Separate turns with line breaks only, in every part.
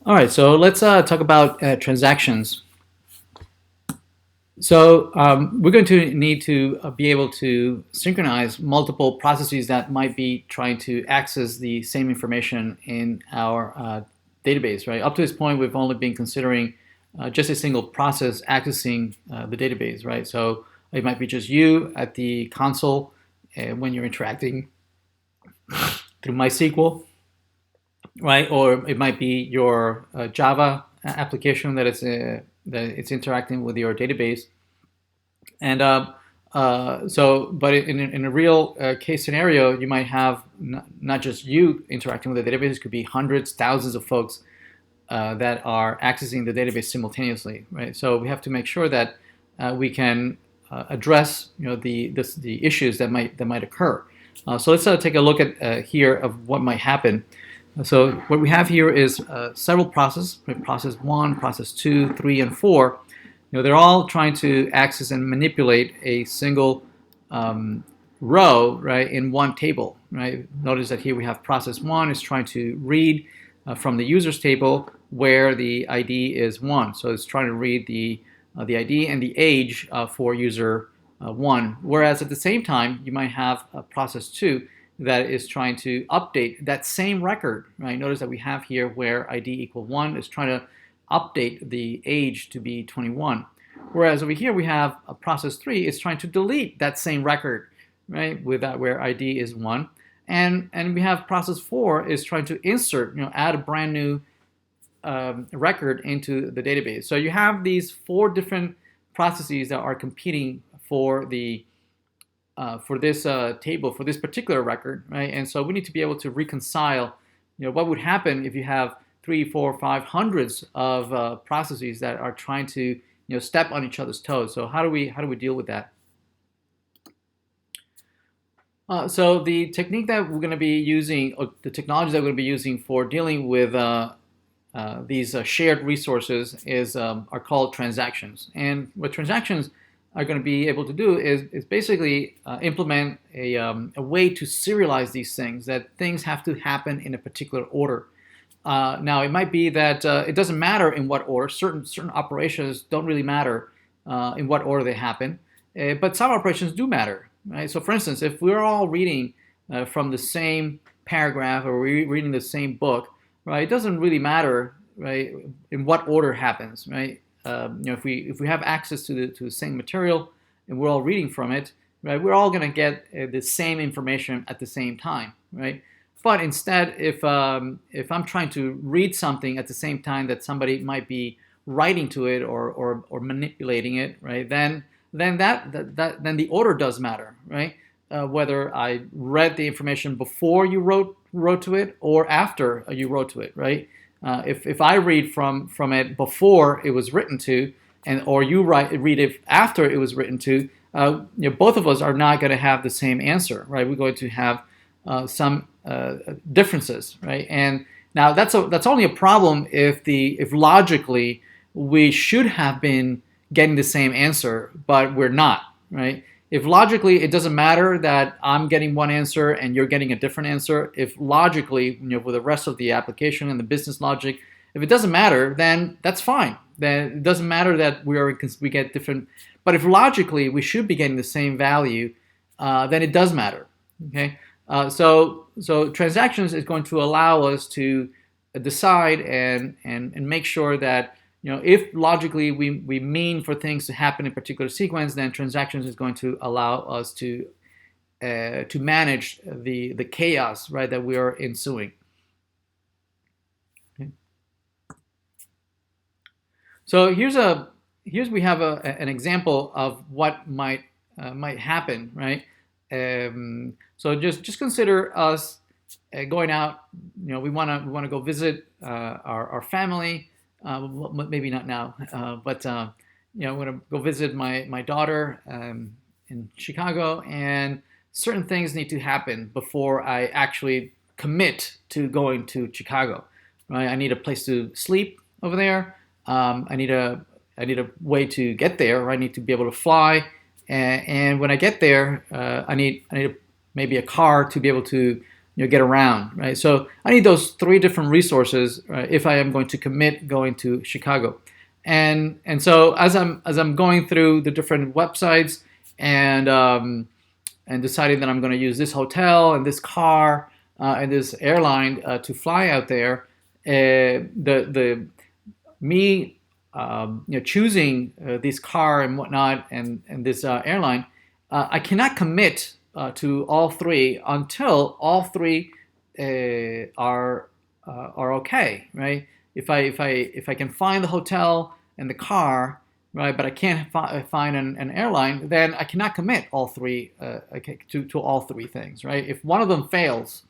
All right, so let's talk about transactions. So we're going to need to be able to synchronize multiple processes that might be trying to access the same information in our database, right? Up to this point, we've only been considering just a single process accessing the database, right? So it might be just you at the console when you're interacting through MySQL, right? Or it might be your Java application that it's interacting with your database. And but in a real case scenario, you might have not just you interacting with the database. It could be hundreds, thousands of folks that are accessing the database simultaneously, right? So we have to make sure that we can address, the issues that might occur. So let's take a look at here of what might happen. So what we have here is several processes, right? Process 1, process 2, 3, and 4. They're all trying to access and manipulate a single row, right, in one table, right? Notice that here we have process 1 is trying to read from the users table where the ID is 1. So it's trying to read the ID and the age for user 1. Whereas at the same time, you might have process 2 that is trying to update that same record, right? Notice that we have here where ID equal 1 is trying to update the age to be 21. Whereas over here we have a process 3 is trying to delete that same record, right, with that where ID is 1. And we have process 4 is trying to insert, add a brand new record into the database. So you have these 4 different processes that are competing for the for this table, for this particular record, right? And so we need to be able to reconcile, what would happen if you have 3, 4, 5 hundreds of processes that are trying to, step on each other's toes. So how do we deal with that? So the technique that we're going to be using, or the technology that we're going to be using for dealing with these shared resources are called transactions. And what transactions are going to be able to do is basically implement a way to serialize these things, that things have to happen in a particular order. Now, it might be that it doesn't matter in what order. Certain operations don't really matter in what order they happen, but some operations do matter, right? So, for instance, if we're all reading from the same paragraph or we're reading the same book, right, it doesn't really matter, right, in what order happens, right? If we have access to the same material and we're all reading from it, right, we're all going to get the same information at the same time, right? But instead, if I'm trying to read something at the same time that somebody might be writing to it or manipulating it, right, then the order does matter, right? Whether I read the information before you wrote to it or after you wrote to it, right? If I read from it before it was written to, or you read it after it was written to, both of us are not going to have the same answer, right? We're going to have some differences, right? And now that's only a problem if logically we should have been getting the same answer, but we're not, right? If logically it doesn't matter that I'm getting one answer and you're getting a different answer, if logically, with the rest of the application and the business logic, if it doesn't matter, then that's fine. Then it doesn't matter that we get different. But if logically we should be getting the same value, then it does matter. Okay. So transactions is going to allow us to decide and make sure that, if logically we mean for things to happen in a particular sequence, then transactions is going to allow us to manage the chaos, right, that we are ensuing. Okay. So here's we have an example of what might happen, right? So just consider us going out. We want to go visit our family. Maybe not now, but I'm going to go visit my daughter in Chicago, and certain things need to happen before I actually commit to going to Chicago. Right? I need a place to sleep over there. I need a way to get there. Right? I need to be able to fly, and when I get there, I need maybe a car to be able to get around, right? So I need those three different resources, right, if I am going to commit going to Chicago. And so as I'm going through the different websites and deciding that I'm going to use this hotel and this car and this airline to fly out there, the me choosing this car and whatnot and this airline, I cannot commit to all three until all three are okay, right? If I can find the hotel and the car, right, but I can't find an airline, then I cannot commit all three to all three things, right? If one of them fails,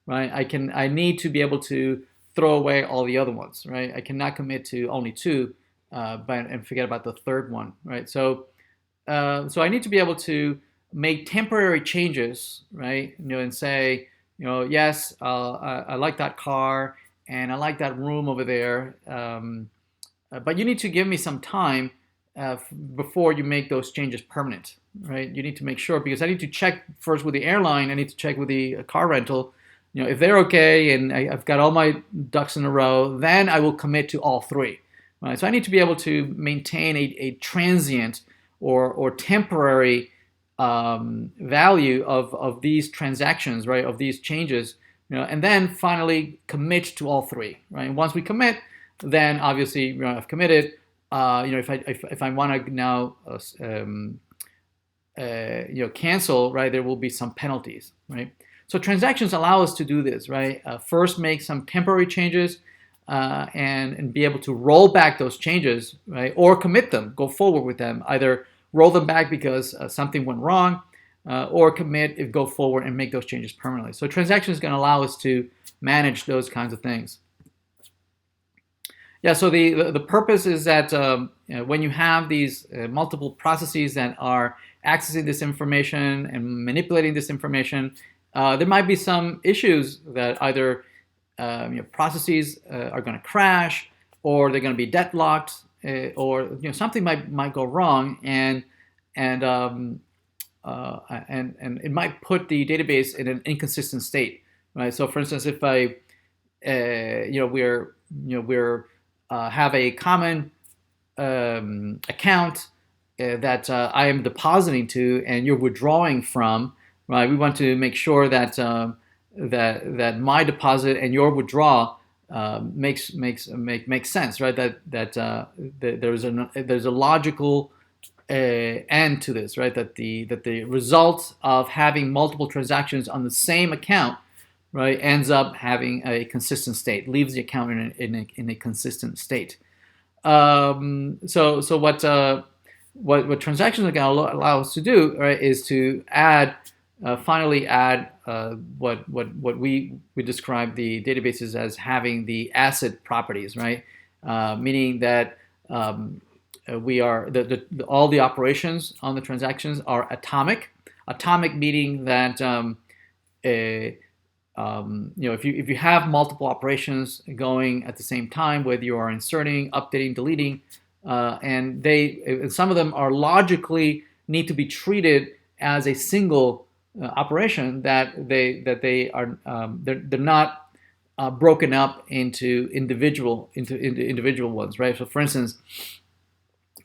right, I need to be able to throw away all the other ones, right? I cannot commit to only two, and forget about the third one, right? So I need to be able to make temporary changes, right? And say, yes, I like that car and I like that room over there, but you need to give me some time before you make those changes permanent, right? You need to make sure, because I need to check first with the airline, I need to check with the car rental, if they're okay and I've got all my ducks in a row, then I will commit to all three, right? So I need to be able to maintain a transient or temporary value of these transactions, right? Of these changes, and then finally commit to all three, right? And once we commit, then obviously I've committed. If I want to now cancel, right, there will be some penalties, right? So transactions allow us to do this, right? First, make some temporary changes and be able to roll back those changes, right? Or commit them, go forward with them. Either roll them back because something went wrong, or commit, go forward and make those changes permanently. So transactions is going to allow us to manage those kinds of things. Yeah, so the purpose is that when you have these multiple processes that are accessing this information and manipulating this information, there might be some issues that either processes are going to crash, or they're going to be deadlocked, or something might go wrong, and it might put the database in an inconsistent state, right? So, for instance, if we're have a common account that I am depositing to, and you're withdrawing from, right? We want to make sure that that my deposit and your withdrawal makes sense, right? That there's a logical end to this, right? That the result of having multiple transactions on the same account, right, ends up having a consistent state, leaves the account in a consistent state. So what transactions are going to allow us to do, right, is to finally add what we describe the databases as having the ACID properties, right? Meaning that we are all the operations on the transactions are atomic. Atomic meaning that if you have multiple operations going at the same time, whether you are inserting, updating, deleting, and some of them are logically need to be treated as a single operation, that they are they're not broken up into individual ones, right? So, for instance,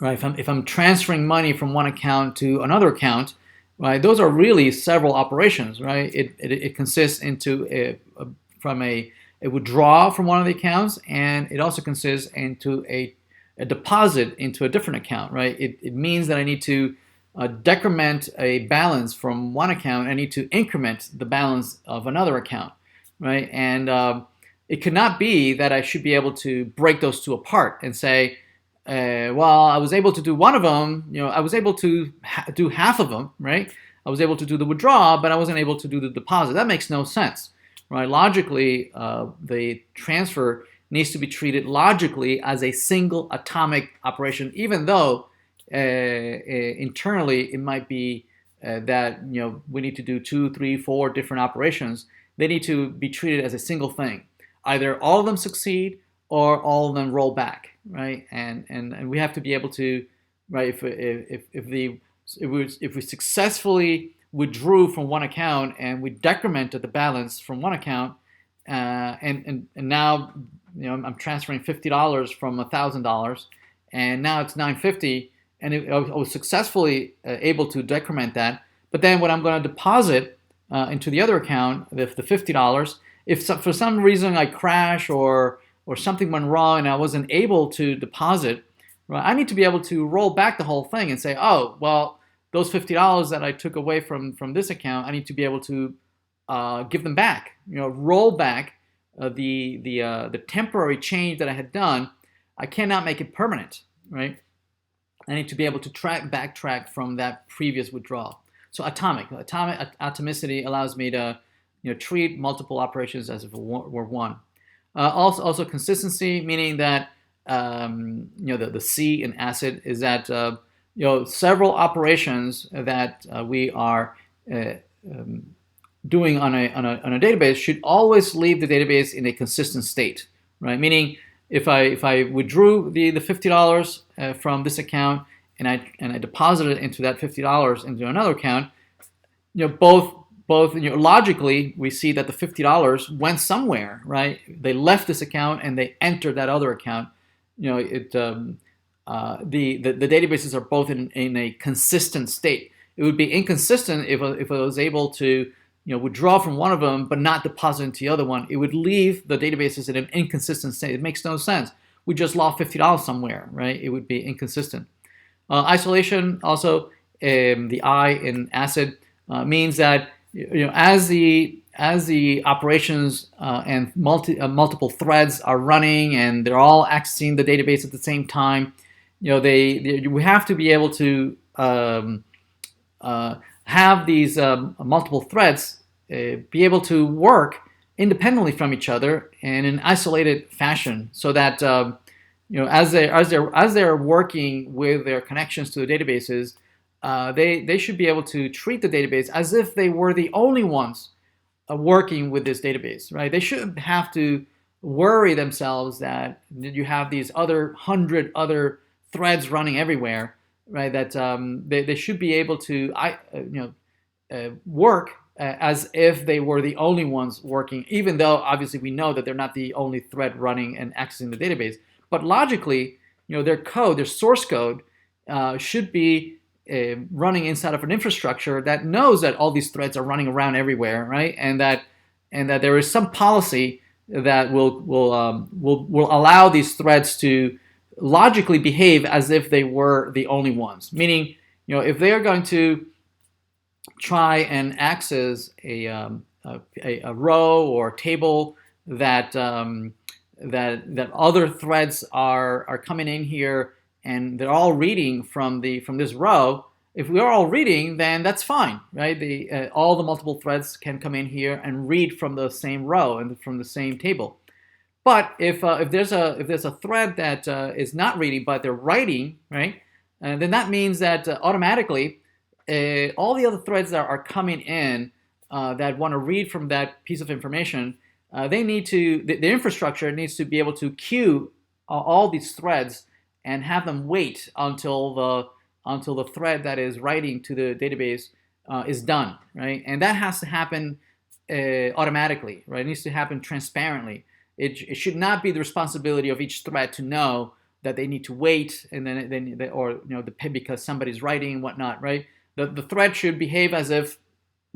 right, if I'm transferring money from one account to another account, right, those are really several operations, right? It consists from a withdrawal from one of the accounts, and it also consists into a deposit into a different account, right? It means that I need to decrement a balance from one account. I need to increment the balance of another account, right? And it cannot be that I should be able to break those two apart and say, well, I was able to do one of them, I was able to do half of them, right? I was able to do the withdrawal, but I wasn't able to do the deposit. That makes no sense, right? Logically, the transfer needs to be treated logically as a single atomic operation, even though internally it might be that we need to do 2, 3, 4 different operations. They need to be treated as a single thing. Either all of them succeed or all of them roll back, right? And we have to be able to, right? If we successfully withdrew from one account and we decremented the balance from one account, and now I'm transferring $50 from $1,000, and now it's $950, and I was successfully able to decrement that. But then when I'm going to deposit into the other account, the $50, if for some reason I crash or something went wrong and I wasn't able to deposit, right, I need to be able to roll back the whole thing and say, oh, well, those $50 that I took away from this account, I need to be able to give them back. Roll back the temporary change that I had done. I cannot make it permanent, right? I need to be able to backtrack from that previous withdrawal. So atomicity allows me to treat multiple operations as if it were one. Also consistency, meaning that the C in ACID is that several operations that we are doing on a database should always leave the database in a consistent state, right? Meaning if I withdrew the $50 from this account and I deposited into that $50 into another account, both logically we see that the $50 went somewhere, right? They left this account and they entered that other account. The databases are both in a consistent state. It would be inconsistent if I was able to withdraw from one of them but not deposit into the other one. It would leave the databases in an inconsistent state. It makes no sense. We just lost $50 somewhere, right? It would be inconsistent. Isolation also, the I in ACID means that as the operations and multiple threads are running and they're all accessing the database at the same time, we have to be able to have these multiple threads be able to work independently from each other and in isolated fashion, so that as they're working with their connections to the databases, they should be able to treat the database as if they were the only ones working with this database, right? They shouldn't have to worry themselves that you have these 100 other threads running everywhere, right? That they should be able to work as if they were the only ones working, even though obviously we know that they're not the only thread running and accessing the database. But logically, their code, their source code, should be running inside of an infrastructure that knows that all these threads are running around everywhere, right? And that there is some policy that will allow these threads to logically behave as if they were the only ones. Meaning, if they are going to try and access a row or table that other threads are coming in here and they're all reading from this row. If we are all reading, then that's fine, right? All the multiple threads can come in here and read from the same row and from the same table. But if there's a thread that is not reading but they're writing, right? Then that means that automatically all the other threads that are coming in that want to read from that piece of information, the infrastructure needs to be able to queue all these threads and have them wait until the thread that is writing to the database is done, right? And that has to happen automatically, right? It needs to happen transparently. It should not be the responsibility of each thread to know that they need to wait and then because somebody's writing and whatnot, right? The thread should behave as if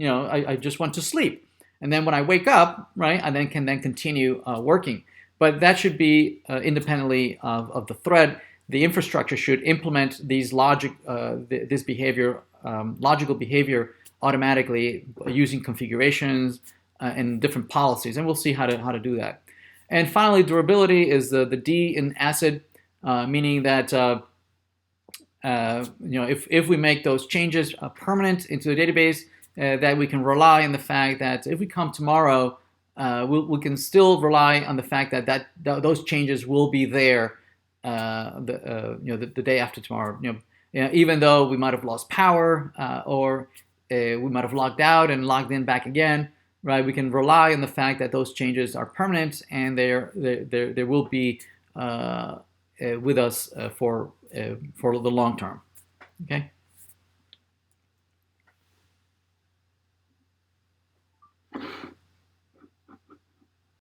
I just went to sleep, and then when I wake up, right, I then can continue working. But that should be independently of the thread. The infrastructure should implement these this behavior, logical behavior, automatically using configurations and different policies, and we'll see how to do that. And finally, durability is the D in ACID, meaning that if we make those changes permanent into the database, that we can rely on the fact that if we come tomorrow, we can still rely on the fact that those changes will be there the day after tomorrow. Even though we might have lost power or we might have logged out and logged in back again, right? We can rely on the fact that those changes are permanent and they will be with us for the long term. Okay.